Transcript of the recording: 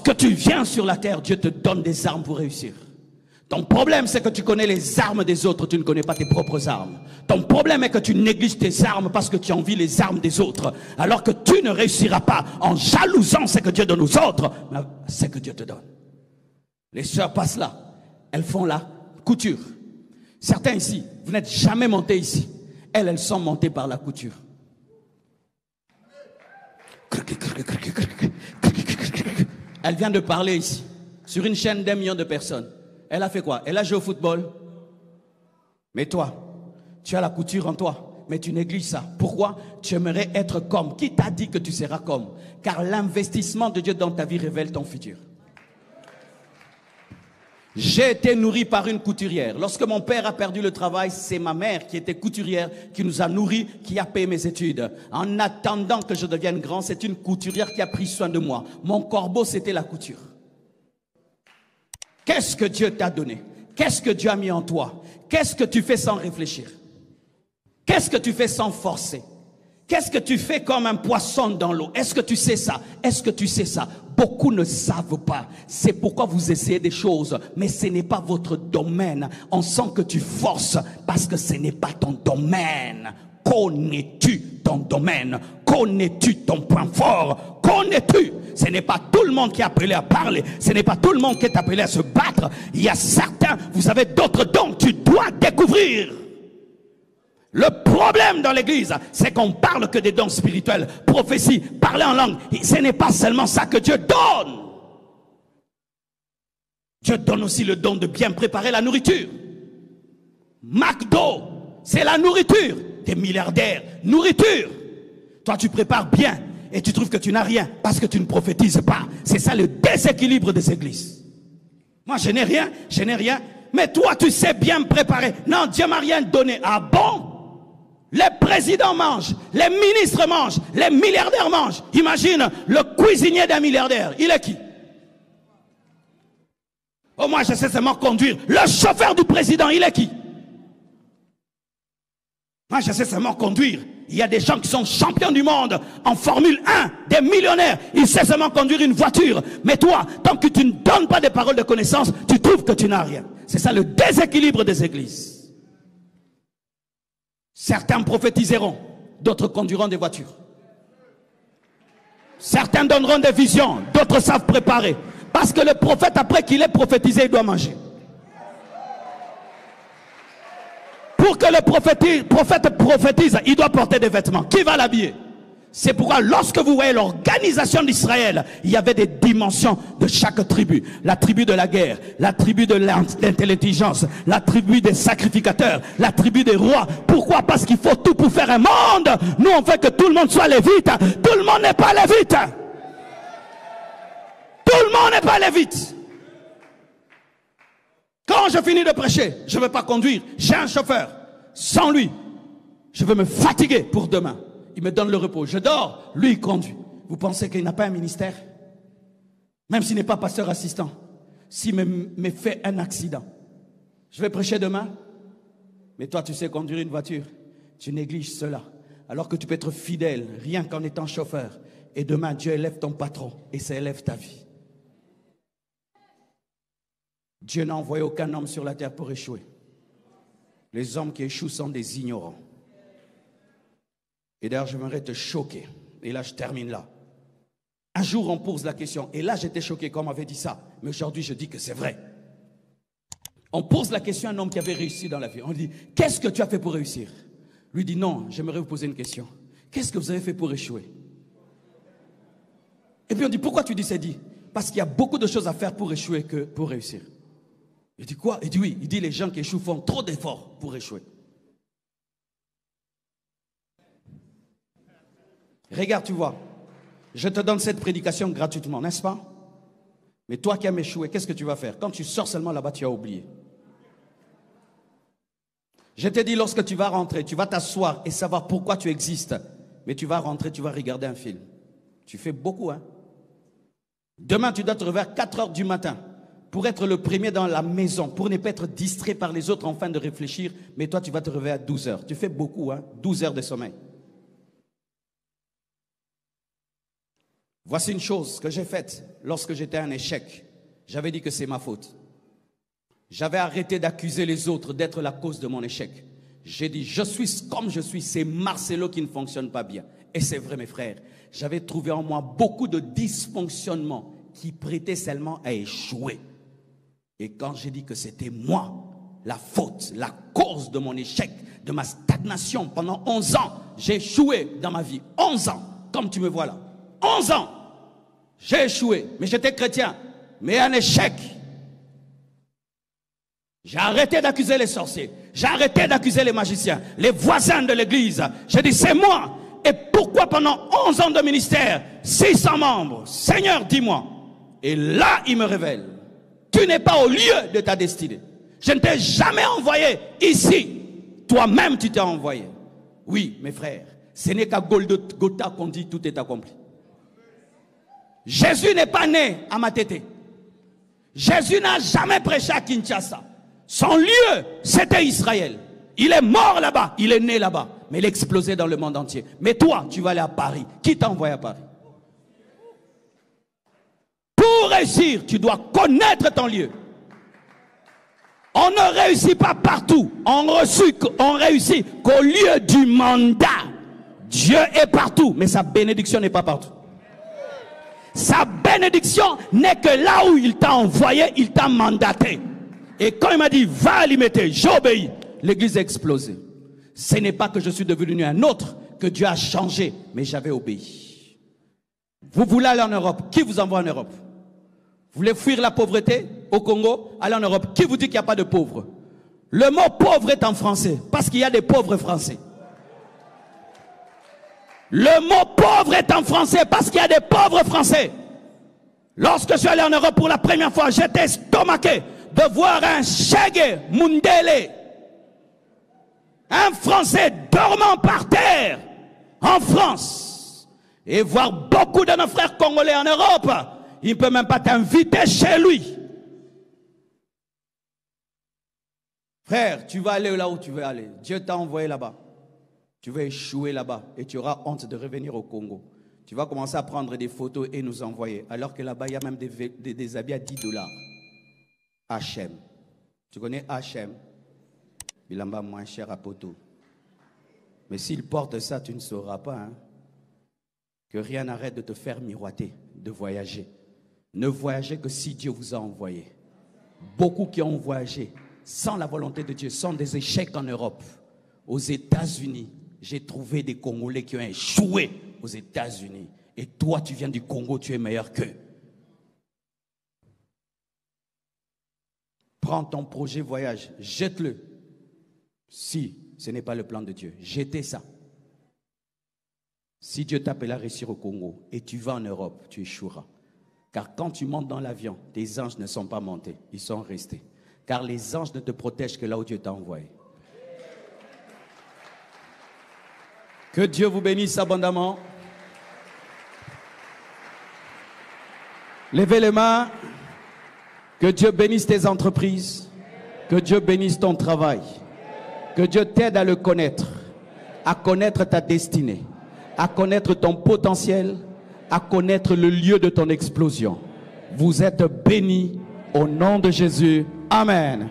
Lorsque tu viens sur la terre, Dieu te donne des armes pour réussir. Ton problème, c'est que tu connais les armes des autres, tu ne connais pas tes propres armes. Ton problème est que tu négliges tes armes parce que tu envies les armes des autres. Alors que tu ne réussiras pas en jalousant ce que Dieu donne aux autres, mais ce que Dieu te donne. Les sœurs passent là, elles font la couture. Certains ici, vous n'êtes jamais montés ici. Elles sont montées par la couture. Elle vient de parler ici, sur une chaîne d'1 million de personnes. Elle a fait quoi? Elle a joué au football. Mais toi, tu as la couture en toi, mais tu négliges ça. Pourquoi? Tu aimerais être comme. Qui t'a dit que tu seras comme? Car l'investissement de Dieu dans ta vie révèle ton futur. J'ai été nourri par une couturière. Lorsque mon père a perdu le travail, c'est ma mère qui était couturière, qui nous a nourris, qui a payé mes études. En attendant que je devienne grand, c'est une couturière qui a pris soin de moi. Mon corbeau, c'était la couture. Qu'est-ce que Dieu t'a donné? Qu'est-ce que Dieu a mis en toi? Qu'est-ce que tu fais sans réfléchir? Qu'est-ce que tu fais sans forcer? Qu'est-ce que tu fais comme un poisson dans l'eau? Est-ce que tu sais ça? Est-ce que tu sais ça? Beaucoup ne savent pas. C'est pourquoi vous essayez des choses, mais ce n'est pas votre domaine. On sent que tu forces parce que ce n'est pas ton domaine. Connais-tu ton domaine? Connais-tu ton point fort? Connais-tu? Ce n'est pas tout le monde qui est appelé à parler. Ce n'est pas tout le monde qui est appelé à se battre. Il y a certains, vous avez d'autres dons que tu dois découvrir. Le problème dans l'église, c'est qu'on parle que des dons spirituels, prophétie, parler en langue. Ce n'est pas seulement ça que Dieu donne. Dieu donne aussi le don de bien préparer la nourriture. McDo, c'est la nourriture des milliardaires. Nourriture. Toi, tu prépares bien et tu trouves que tu n'as rien parce que tu ne prophétises pas. C'est ça le déséquilibre des églises. Moi, je n'ai rien, mais toi, tu sais bien me préparer. Non, Dieu m'a rien donné. Ah bon? Les présidents mangent, les ministres mangent, les milliardaires mangent. Imagine le cuisinier d'un milliardaire. Il est qui? Oh, moi, je sais seulement conduire. Le chauffeur du président, il est qui? Moi, je sais seulement conduire. Il y a des gens qui sont champions du monde en Formule 1, des millionnaires. Ils savent seulement conduire une voiture. Mais toi, tant que tu ne donnes pas des paroles de connaissance, tu trouves que tu n'as rien. C'est ça le déséquilibre des églises. Certains prophétiseront, d'autres conduiront des voitures. Certains donneront des visions, d'autres savent préparer. Parce que le prophète, après qu'il ait prophétisé, il doit manger. Pour que le prophète prophétise, il doit porter des vêtements. Qui va l'habiller? C'est pourquoi lorsque vous voyez l'organisation d'Israël, il y avait des dimensions de chaque tribu. La tribu de la guerre, la tribu de l'intelligence, la tribu des sacrificateurs, la tribu des rois. Pourquoi? Parce qu'il faut tout pour faire un monde. Nous, on veut que tout le monde soit lévite. Tout le monde n'est pas lévite. Tout le monde n'est pas lévite. Quand je finis de prêcher, je ne veux pas conduire. J'ai un chauffeur. Sans lui, je vais me fatiguer pour demain. Il me donne le repos. Je dors, lui il conduit. Vous pensez qu'il n'a pas un ministère? Même s'il n'est pas pasteur assistant. S'il me fait un accident, je vais prêcher demain. Mais toi, tu sais conduire une voiture. Tu négliges cela. Alors que tu peux être fidèle, rien qu'en étant chauffeur. Et demain, Dieu élève ton patron et ça élève ta vie. Dieu n'a envoyé aucun homme sur la terre pour échouer. Les hommes qui échouent sont des ignorants. Et d'ailleurs, j'aimerais te choquer. Et là, je termine là. Un jour, on pose la question. Et là, j'étais choqué quand on m'avait dit ça. Mais aujourd'hui, je dis que c'est vrai. On pose la question à un homme qui avait réussi dans la vie. On dit, qu'est-ce que tu as fait pour réussir? Lui dit, non, j'aimerais vous poser une question. Qu'est-ce que vous avez fait pour échouer? Et puis on dit, pourquoi tu dis ça? Dit, parce qu'il y a beaucoup de choses à faire pour échouer que pour réussir. Il dit quoi? Il dit oui. Il dit, les gens qui échouent font trop d'efforts pour échouer. Regarde, tu vois, je te donne cette prédication gratuitement, n'est-ce pas? Mais toi qui as échoué, qu'est-ce que tu vas faire? Quand tu sors seulement là-bas, tu as oublié. Je t'ai dit, lorsque tu vas rentrer, tu vas t'asseoir et savoir pourquoi tu existes. Mais tu vas rentrer, tu vas regarder un film. Tu fais beaucoup, hein? Demain, tu dois te réveiller à 4 heures du matin pour être le premier dans la maison, pour ne pas être distrait par les autres en fin de réfléchir. Mais toi, tu vas te réveiller à 12 heures. Tu fais beaucoup, hein? 12 heures de sommeil. Voici une chose que j'ai faite lorsque j'étais un échec. J'avais dit que c'est ma faute. J'avais arrêté d'accuser les autres d'être la cause de mon échec. J'ai dit, je suis comme je suis, c'est Marcelo qui ne fonctionne pas bien. Et c'est vrai, mes frères. J'avais trouvé en moi beaucoup de dysfonctionnements qui prêtaient seulement à échouer. Et quand j'ai dit que c'était moi, la faute, la cause de mon échec, de ma stagnation pendant 11 ans, j'ai échoué dans ma vie. 11 ans, comme tu me vois là. 11 ans, j'ai échoué. Mais j'étais chrétien, mais un échec. J'ai arrêté d'accuser les sorciers. J'ai arrêté d'accuser les magiciens, les voisins de l'église. J'ai dit, c'est moi. Et pourquoi pendant 11 ans de ministère, 600 membres, Seigneur, dis-moi. Et là, il me révèle, tu n'es pas au lieu de ta destinée. Je ne t'ai jamais envoyé ici. Toi-même, tu t'es envoyé. Oui, mes frères, ce n'est qu'à Golgotha qu'on dit tout est accompli. Jésus n'est pas né à Matete. Jésus n'a jamais prêché à Kinshasa. Son lieu, c'était Israël. Il est mort là-bas, il est né là-bas. Mais il est explosé dans le monde entier. Mais toi, tu vas aller à Paris. Qui t'a envoyé à Paris? Pour réussir, tu dois connaître ton lieu. On ne réussit pas partout. On réussit qu'au lieu du mandat. Dieu est partout, mais sa bénédiction n'est pas partout. Sa bénédiction n'est que là où il t'a envoyé, il t'a mandaté. Et quand il m'a dit, va alimenter, j'obéis. L'église a explosé. Ce n'est pas que je suis devenu un autre, que Dieu a changé, mais j'avais obéi. Vous voulez aller en Europe? Qui vous envoie en Europe? Vous voulez fuir la pauvreté au Congo? Allez en Europe. Qui vous dit qu'il n'y a pas de pauvres? Le mot pauvre est en français, parce qu'il y a des pauvres français. Le mot pauvre est en français, parce qu'il y a des pauvres français. Lorsque je suis allé en Europe pour la première fois, j'étais estomaqué de voir un Chegue Mundele, un Français dormant par terre en France, et voir beaucoup de nos frères congolais en Europe. Il ne peut même pas t'inviter chez lui. Frère, tu vas aller là où tu veux aller. Dieu t'a envoyé là-bas. Tu vas échouer là-bas et tu auras honte de revenir au Congo. Tu vas commencer à prendre des photos et nous envoyer. Alors que là-bas, il y a même des habits à $10. H&M. Tu connais H&M? Bilamba moins cher à Poto. Mais s'il porte ça, tu ne sauras pas hein, que rien n'arrête de te faire miroiter, de voyager. Ne voyagez que si Dieu vous a envoyé. Beaucoup qui ont voyagé sans la volonté de Dieu sont des échecs en Europe. Aux États-Unis, j'ai trouvé des Congolais qui ont échoué aux États-Unis. Et toi, tu viens du Congo, tu es meilleur qu'eux. Prends ton projet voyage, jette-le. Si ce n'est pas le plan de Dieu, jetez ça. Si Dieu t'appelle à réussir au Congo et tu vas en Europe, tu échoueras. Car quand tu montes dans l'avion, tes anges ne sont pas montés, ils sont restés. Car les anges ne te protègent que là où Dieu t'a envoyé. Que Dieu vous bénisse abondamment. Levez les mains. Que Dieu bénisse tes entreprises. Que Dieu bénisse ton travail. Que Dieu t'aide à le connaître. À connaître ta destinée. À connaître ton potentiel. À connaître le lieu de ton explosion. Vous êtes bénis au nom de Jésus. Amen.